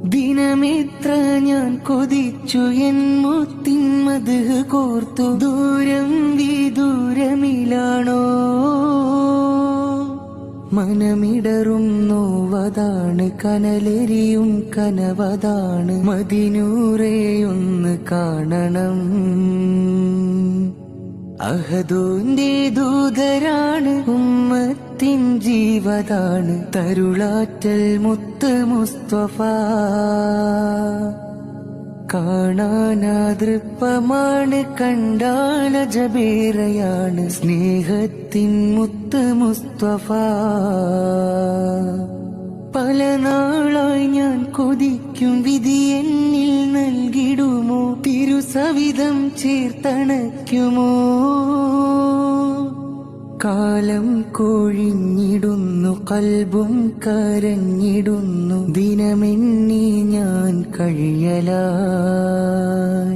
ദിനമെത്ര ഞാൻ കൊതിച്ചു എൻ മുത്തിൻ മദ്ഹ് കോർത്തു. ദൂരം വിദൂരമിലാണോ മനമിടറും നോവതാണ്, കനലെരിയും കനവതാണ്. മദിനൂറെയൊന്ന് കാണണം. അഹദോന്റെ ദൂതരാണ്, ഉമ്മത്തിൻ ജീവതാണ്. തരുളാറ്റൽ മുത്ത് മുസ്തഫ കാണാനാതൃപ്പമാണ്, കണ്ടാല ജബേറയാണ്. സ്നേഹത്തിൻ മുത്ത് മുസ്തഫ പല നാളായി ഞാൻ കൊതിക്കും, വിധി എന്നിൽ നൽകിടുമോ? തിരുസവിധം ചേർത്തണയ്ക്കുമോ? കാലം കൊഴിഞ്ഞിടുന്നു, കൽബും കരഞ്ഞിടുന്നു. ദിനമെണ്ണി ഞാൻ കഴിയലായി.